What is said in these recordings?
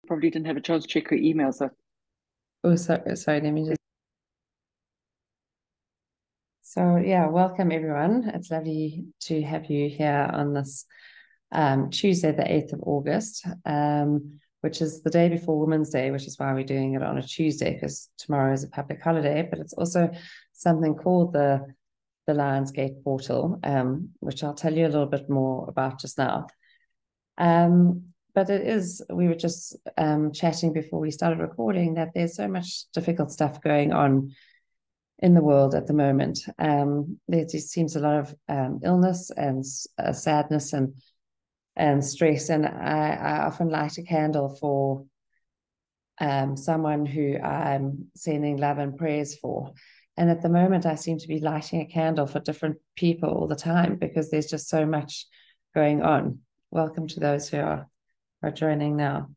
Probably didn't have a chance to check her email, so Oh, sorry, let me just. So yeah, welcome everyone. It's lovely to have you here on this Tuesday, the 8th of August, which is the day before Women's Day, which is why we're doing it on a Tuesday, because tomorrow is a public holiday, but it's also something called the Lions Gate Portal, which I'll tell you a little bit more about just now. But we were just chatting before we started recording that there's so much difficult stuff going on in the world at the moment. There just seems a lot of illness and sadness and stress. And I often light a candle for someone who I'm sending love and prayers for. And at the moment, I seem to be lighting a candle for different people all the time because there's just so much going on. Welcome to those who are joining now.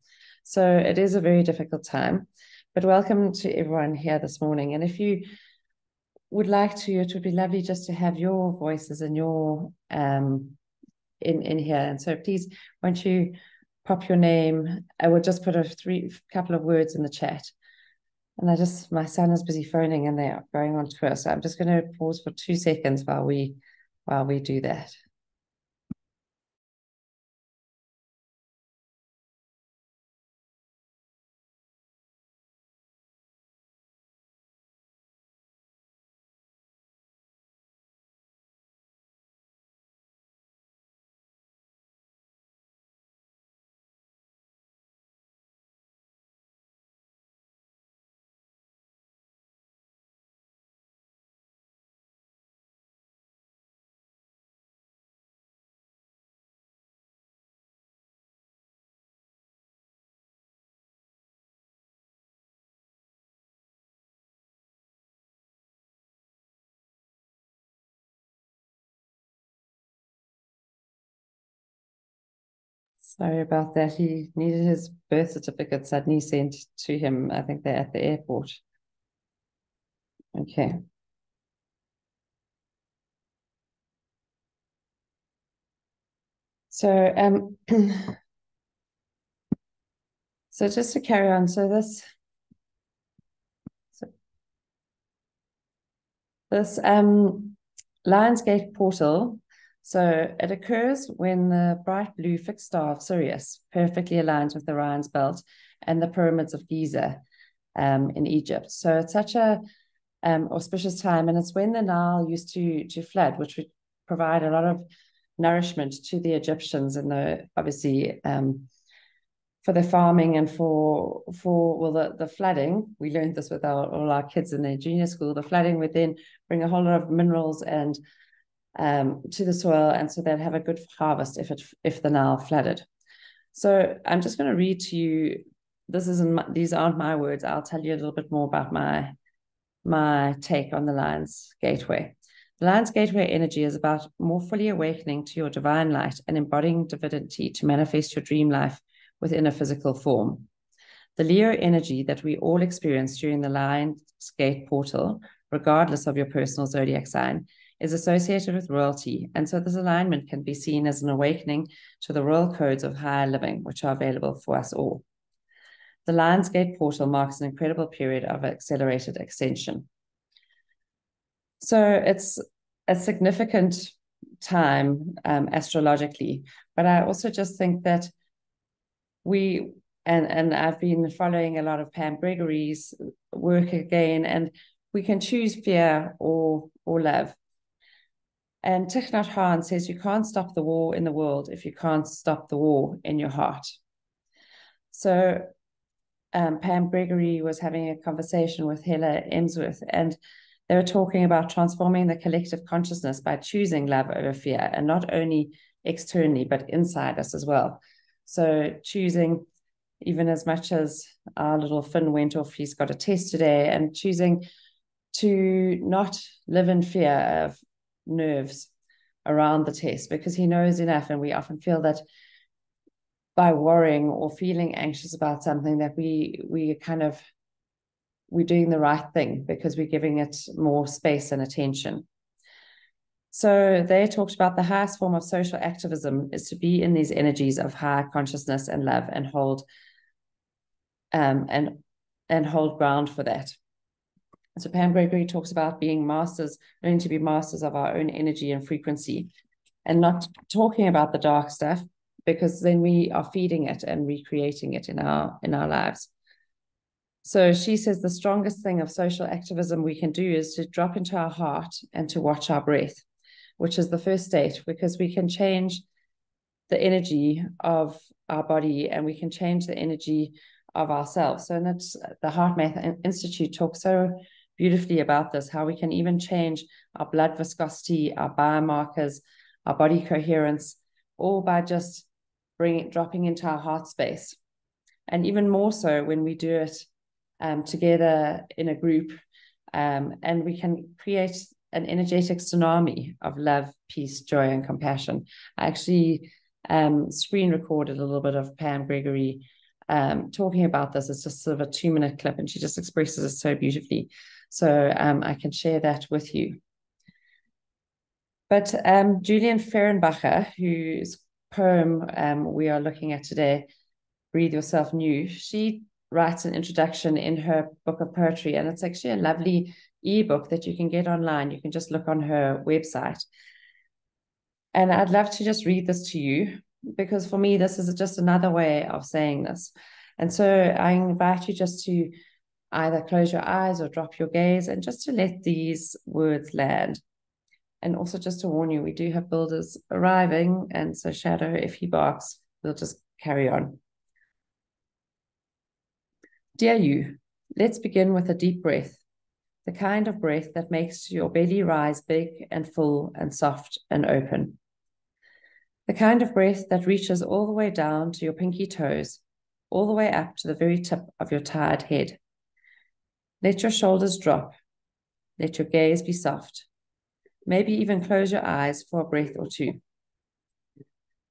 So it is a very difficult time, but welcome to everyone here this morning. And if you would like to, it would be lovely just to have your voices and your in here. And so please, won't you pop your name? I will just put a couple of words in the chat. And my son is busy phoning and they are going on tour. So I'm just going to pause for 2 seconds while we do that. Sorry about that. He needed his birth certificate suddenly sent to him. I think they're at the airport. Okay. So so just to carry on, this Lions Gate portal. So it occurs when the bright blue fixed star of Sirius perfectly aligns with Orion's belt and the pyramids of Giza in Egypt. So it's such a auspicious time, and it's when the Nile used to flood, which would provide a lot of nourishment to the Egyptians, and obviously for the farming and for the flooding. We learned this with all our kids in their junior school. The flooding would then bring a whole lot of minerals and to the soil, and so they'd have a good harvest if the Nile flooded. So I'm just going to read to you. These aren't my words. I'll tell you a little bit more about my take on the Lions Gateway. The Lions Gateway energy is about more fully awakening to your divine light and embodying divinity to manifest your dream life within a physical form. The Leo energy that we all experience during the Lions Gate portal, regardless of your personal zodiac sign, is associated with royalty, and so this alignment can be seen as an awakening to the royal codes of higher living, which are available for us all. The Lions Gate portal marks an incredible period of accelerated ascension. So it's a significant time astrologically, but I also just think that and I've been following a lot of Pam Gregory's work again, and we can choose fear or love. And Thich Nhat Hanh says you can't stop the war in the world if you can't stop the war in your heart. So Pam Gregory was having a conversation with Hella Emsworth, and they were talking about transforming the collective consciousness by choosing love over fear, and not only externally, but inside us as well. So choosing, even as much as our little Finn went off, he's got a test today, and choosing to not live in fear of nerves around the test, because he knows enough. And we often feel that by worrying or feeling anxious about something that we're doing the right thing because we're giving it more space and attention. So they talked about the highest form of social activism is to be in these energies of high consciousness and love and hold and hold ground for that. So Pam Gregory talks about being masters, learning to be masters of our own energy and frequency, and not talking about the dark stuff, because then we are feeding it and recreating it in our lives. So she says the strongest thing of social activism we can do is to drop into our heart and to watch our breath, which is the first state, because we can change the energy of our body and we can change the energy of ourselves. So that's the HeartMath Institute talks so beautifully about this, how we can even change our blood viscosity, our biomarkers, our body coherence, all by just dropping into our heart space. And even more so when we do it together in a group, and we can create an energetic tsunami of love, peace, joy, and compassion. I actually screen recorded a little bit of Pam Gregory talking about this. It's just sort of a 2-minute clip, and she just expresses it so beautifully. So I can share that with you. But Julian Fehrenbacher, whose poem we are looking at today, Breathe Yourself New, she writes an introduction in her book of poetry, and it's actually a lovely ebook that you can get online. You can just look on her website. And I'd love to just read this to you, because for me, this is just another way of saying this. And so I invite you just to either close your eyes or drop your gaze and just to let these words land. And also just to warn you, we do have builders arriving. And so Shadow, if he barks, we'll just carry on. Dear you, let's begin with a deep breath, the kind of breath that makes your belly rise big and full and soft and open. The kind of breath that reaches all the way down to your pinky toes, all the way up to the very tip of your tired head. Let your shoulders drop. Let your gaze be soft. Maybe even close your eyes for a breath or two.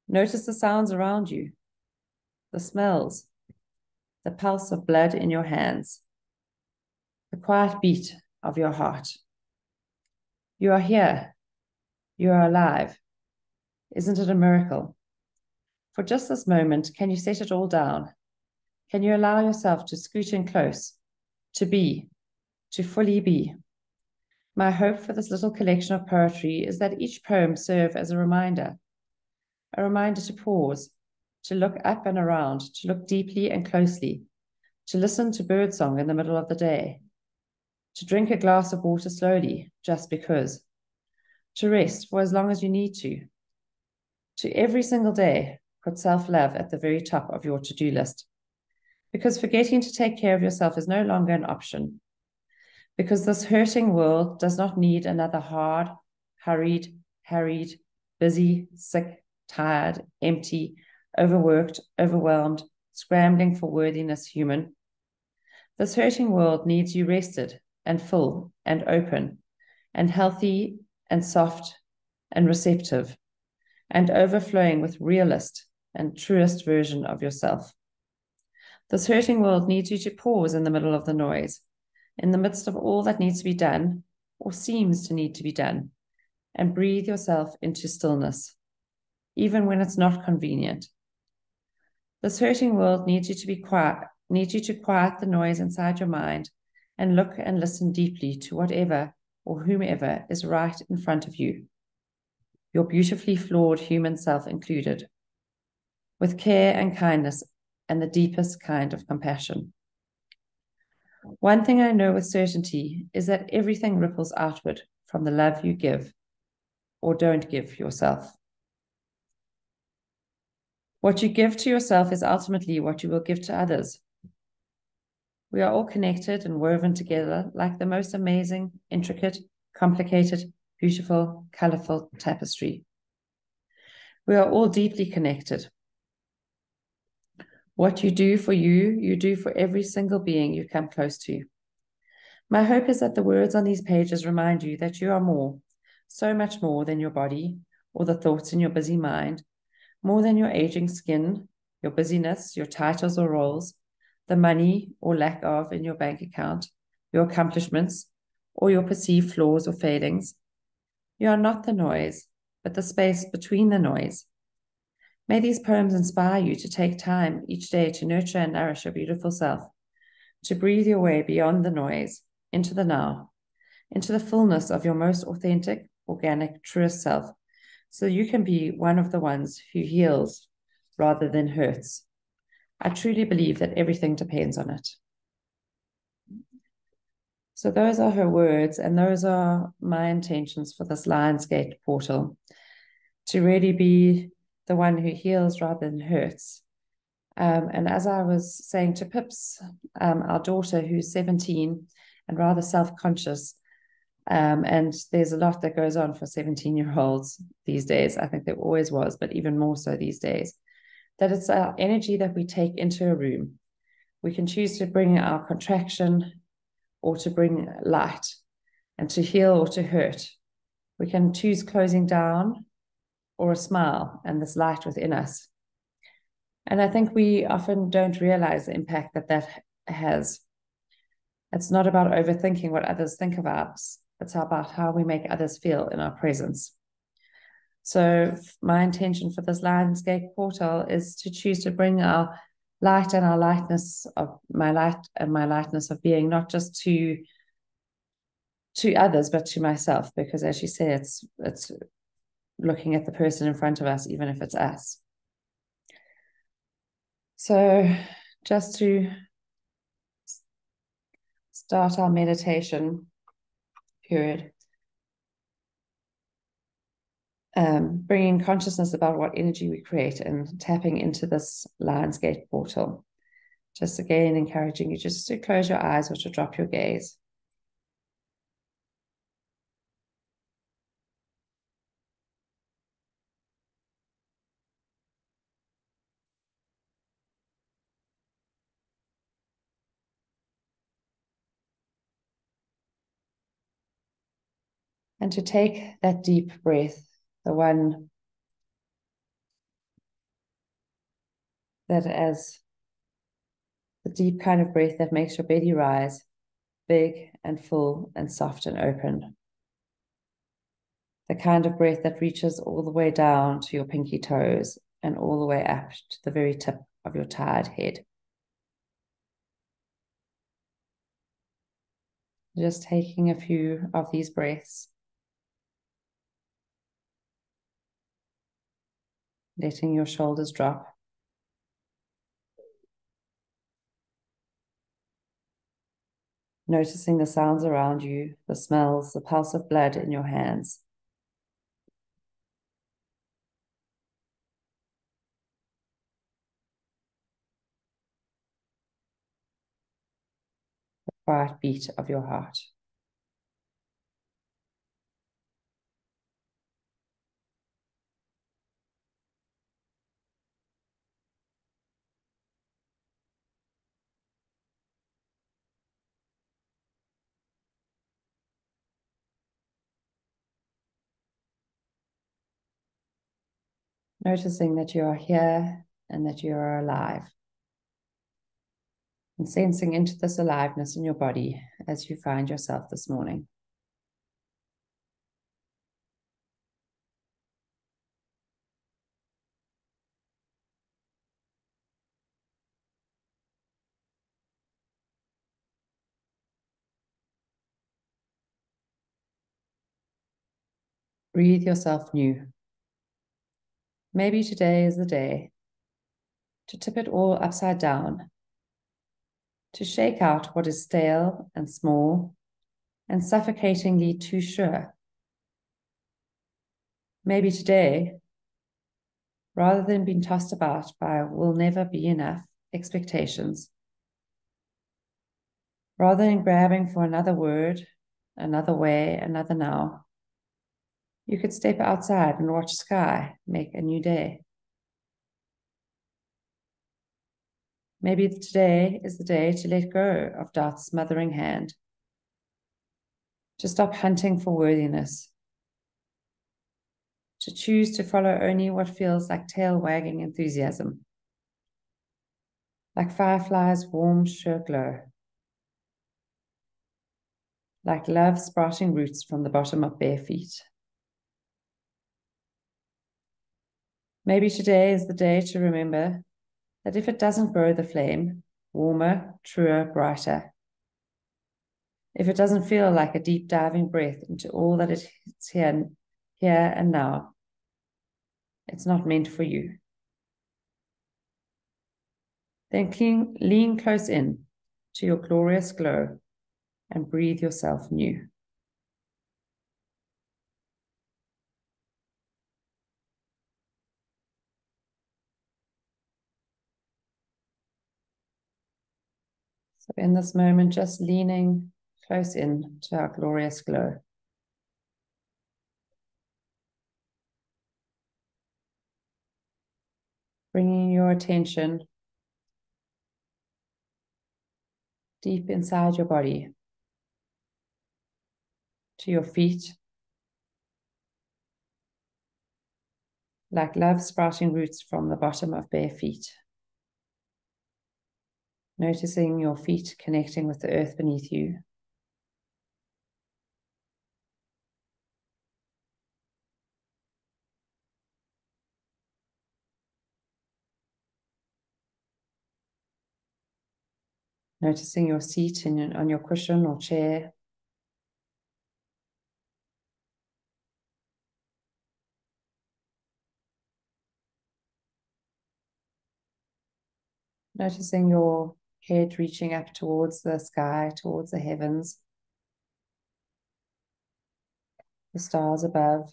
Notice the sounds around you, the smells, the pulse of blood in your hands, the quiet beat of your heart. You are here. You are alive. Isn't it a miracle? For just this moment, can you set it all down? Can you allow yourself to scoot in close, to fully be? My hope for this little collection of poetry is that each poem serve as a reminder to pause, to look up and around, to look deeply and closely, to listen to birdsong in the middle of the day, to drink a glass of water slowly, just because, to rest for as long as you need to every single day put self-love at the very top of your to-do list. Because forgetting to take care of yourself is no longer an option. Because this hurting world does not need another hard, hurried, harried, busy, sick, tired, empty, overworked, overwhelmed, scrambling for worthiness human. This hurting world needs you rested and full and open and healthy and soft and receptive and overflowing with realist and truest version of yourself. This hurting world needs you to pause in the middle of the noise, in the midst of all that needs to be done or seems to need to be done, and breathe yourself into stillness, even when it's not convenient. This hurting world needs you to be quiet, needs you to quiet the noise inside your mind and look and listen deeply to whatever or whomever is right in front of you, your beautifully flawed human self included, with care and kindness and the deepest kind of compassion. One thing I know with certainty is that everything ripples outward from the love you give or don't give yourself. What you give to yourself is ultimately what you will give to others. We are all connected and woven together like the most amazing, intricate, complicated, beautiful, colorful tapestry. We are all deeply connected. What you do for you, you do for every single being you come close to. My hope is that the words on these pages remind you that you are more, so much more than your body or the thoughts in your busy mind, more than your aging skin, your busyness, your titles or roles, the money or lack of in your bank account, your accomplishments, or your perceived flaws or failings. You are not the noise, but the space between the noise. May these poems inspire you to take time each day to nurture and nourish your beautiful self, to breathe your way beyond the noise, into the now, into the fullness of your most authentic, organic, truest self, so you can be one of the ones who heals rather than hurts. I truly believe that everything depends on it. So those are her words, and those are my intentions for this Lionsgate portal, to really be the one who heals rather than hurts. And as I was saying to Pips, our daughter, who's 17 and rather self-conscious, and there's a lot that goes on for 17-year-olds these days. I think there always was, but even more so these days, that it's our energy that we take into a room. We can choose to bring our contraction or to bring light, and to heal or to hurt. We can choose closing down or a smile and this light within us. And I think we often don't realize the impact that that has. It's not about overthinking what others think of us. It's about how we make others feel in our presence. So my intention for this Lionsgate portal is to choose to bring our light and our lightness of my light and my lightness of being, not just to others, but to myself, because as you say, it's looking at the person in front of us, even if it's us. So just to start our meditation period, bringing consciousness about what energy we create and tapping into this Lionsgate portal. Just again, encouraging you just to close your eyes or to drop your gaze. And to take that deep breath, the one that as the deep kind of breath that makes your belly rise, big and full and soft and open. The kind of breath that reaches all the way down to your pinky toes and all the way up to the very tip of your tired head. Just taking a few of these breaths, letting your shoulders drop. Noticing the sounds around you, the smells, the pulse of blood in your hands. The quiet beat of your heart. Noticing that you are here and that you are alive. And sensing into this aliveness in your body as you find yourself this morning. Breathe yourself new. Maybe today is the day to tip it all upside down, to shake out what is stale and small and suffocatingly too sure. Maybe today, rather than being tossed about by will never be enough expectations, rather than grabbing for another word, another way, another now, you could step outside and watch sky make a new day. Maybe today is the day to let go of doubt's smothering hand, to stop hunting for worthiness, to choose to follow only what feels like tail-wagging enthusiasm, like fireflies' warm, sure glow, like love sprouting roots from the bottom of bare feet. Maybe today is the day to remember that if it doesn't grow the flame warmer, truer, brighter, if it doesn't feel like a deep diving breath into all that is here and now, it's not meant for you. Then lean close in to your glorious glow and breathe yourself new. So in this moment, just leaning close in to our glorious glow. Bringing your attention deep inside your body, to your feet, like love sprouting roots from the bottom of bare feet. Noticing your feet connecting with the earth beneath you. Noticing your seat on your cushion or chair. Noticing your head reaching up towards the sky, towards the heavens, the stars above.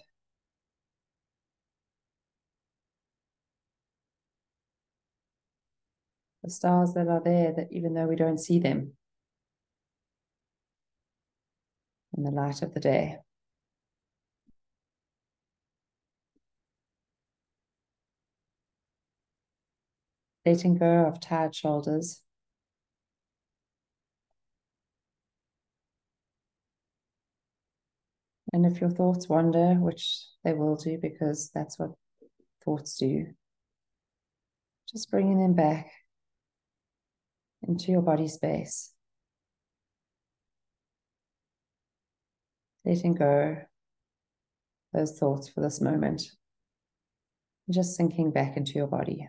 The stars that are there, that even though we don't see them in the light of the day. Letting go of tired shoulders. And if your thoughts wander, which they will do because that's what thoughts do, just bringing them back into your body space. Letting go those thoughts for this moment. Just sinking back into your body.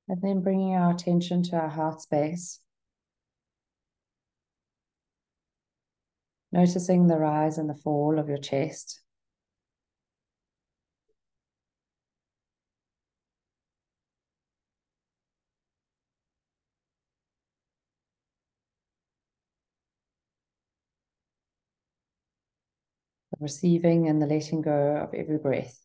And then bringing our attention to our heart space. Noticing the rise and the fall of your chest. The receiving and the letting go of every breath.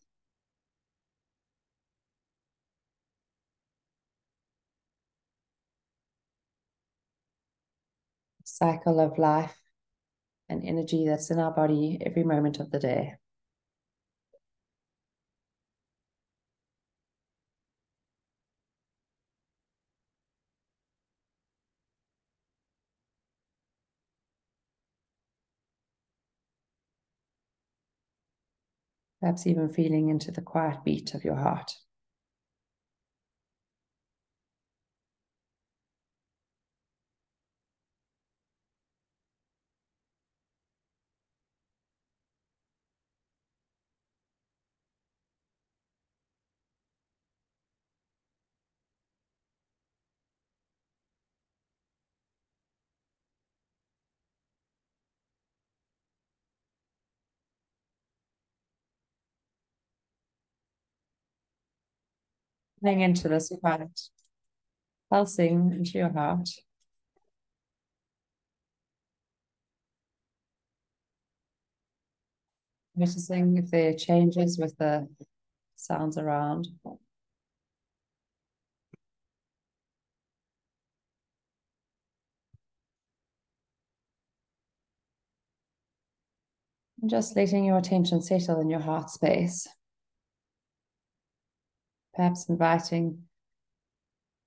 Cycle of life and energy that's in our body every moment of the day. Perhaps even feeling into the quiet beat of your heart. Hang into this quiet, pulsing into your heart. Noticing if there are changes with the sounds around. And just letting your attention settle in your heart space. Perhaps inviting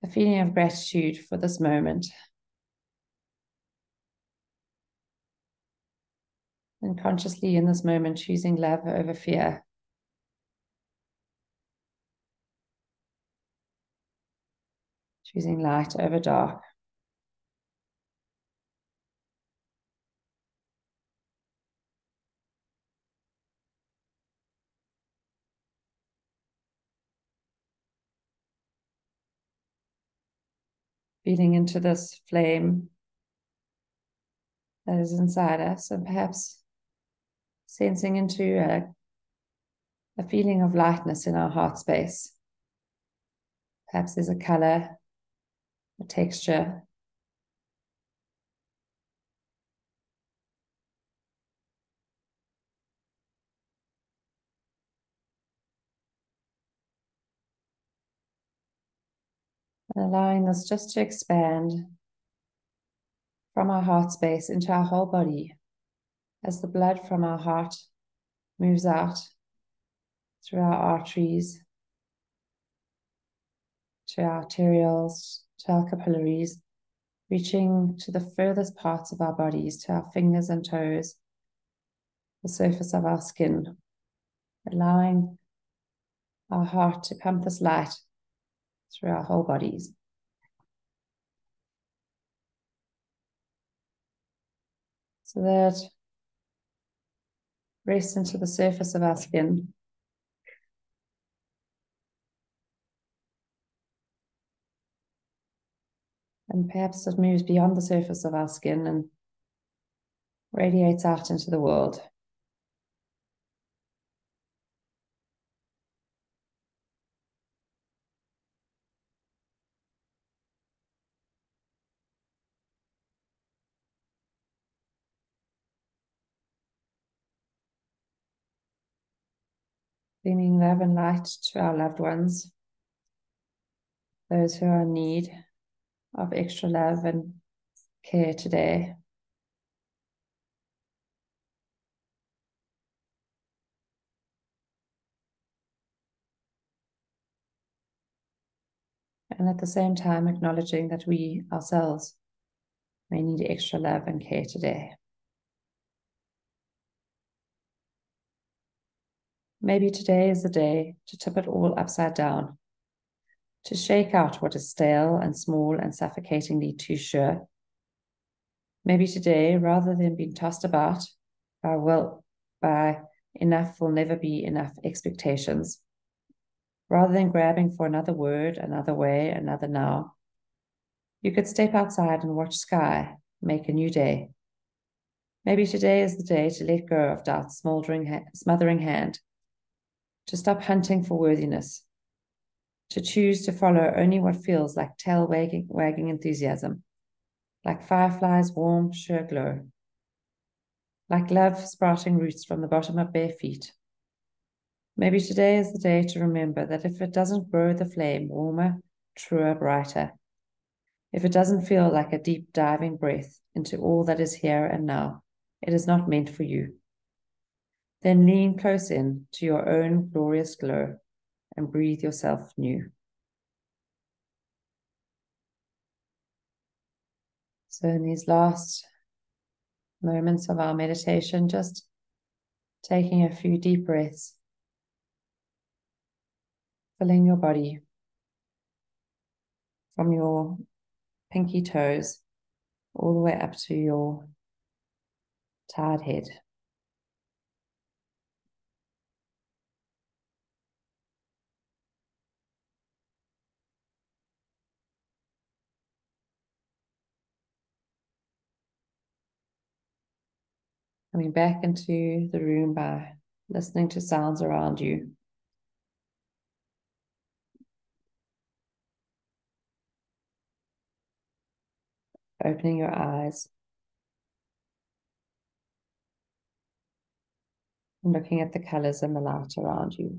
a feeling of gratitude for this moment. And consciously in this moment, choosing love over fear. choosing light over dark. Feeding into this flame that is inside us, and perhaps sensing into a feeling of lightness in our heart space. Perhaps there's a color, a texture, and allowing this just to expand from our heart space into our whole body as the blood from our heart moves out through our arteries, to our arterioles, to our capillaries, reaching to the furthest parts of our bodies, to our fingers and toes, the surface of our skin, allowing our heart to pump this light through our whole bodies. So that rests into the surface of our skin. And perhaps it moves beyond the surface of our skin and radiates out into the world. Beaming love and light to our loved ones, those who are in need of extra love and care today. And at the same time, acknowledging that we ourselves may need extra love and care today. Maybe today is the day to tip it all upside down, to shake out what is stale and small and suffocatingly too sure. Maybe today, rather than being tossed about by enough will never be enough expectations, rather than grabbing for another word, another way, another now, you could step outside and watch sky make a new day. Maybe today is the day to let go of doubt's smothering hand, to stop hunting for worthiness, to choose to follow only what feels like tail-wagging enthusiasm, like fireflies' warm, sure glow, like love sprouting roots from the bottom of bare feet. Maybe today is the day to remember that if it doesn't grow the flame warmer, truer, brighter, if it doesn't feel like a deep diving breath into all that is here and now, it is not meant for you. Then lean close in to your own glorious glow and breathe yourself new. So in these last moments of our meditation, just taking a few deep breaths, filling your body from your pinky toes all the way up to your tired head. Coming back into the room by listening to sounds around you. Opening your eyes and looking at the colors and the light around you.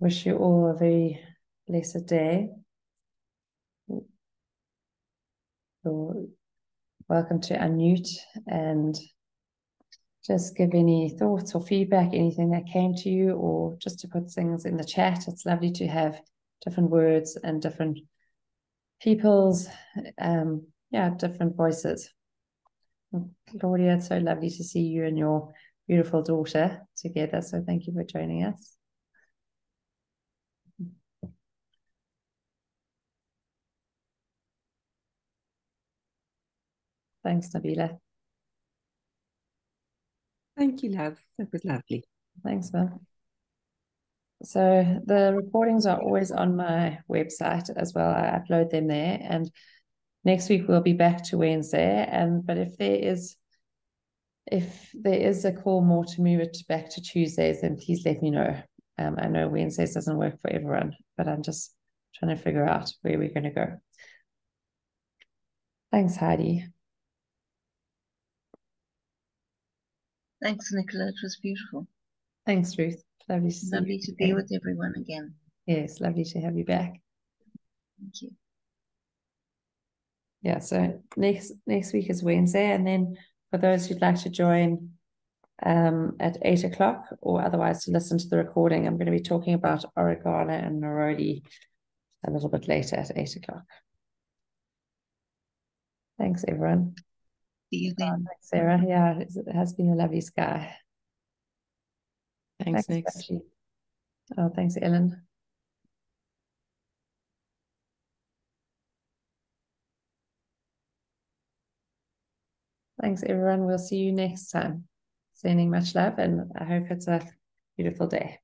Wish you all a very blessed day. You're welcome to unmute and just give any thoughts or feedback, anything that came to you, or just to put things in the chat. It's lovely to have different words and different people's different voices. Claudia, it's so lovely to see you and your beautiful daughter together. So thank you for joining us. Thanks, Nabila. Thank you, love. That was lovely. Thanks, Will. So the recordings are always on my website as well. I upload them there. And next week we'll be back to Wednesday. But if there is a call more to move it back to Tuesdays, then please let me know. I know Wednesdays doesn't work for everyone, but I'm just trying to figure out where we're going to go. Thanks, Heidi. Thanks, Nicola. It was beautiful. Thanks, Ruth. Lovely to see you. Lovely to be with everyone again. Yes, lovely to have you back. Thank you. Yeah, so next week is Wednesday, and then for those who'd like to join at 8 o'clock, or otherwise to listen to the recording, I'm going to be talking about Oregana and Neroli a little bit later at 8 o'clock. Thanks, everyone. See you then. Thanks, Sarah. Yeah, it has been a lovely sky. Thanks, Nick. Oh, thanks, Ellen. Thanks, everyone. We'll see you next time. Sending much love, and I hope it's a beautiful day.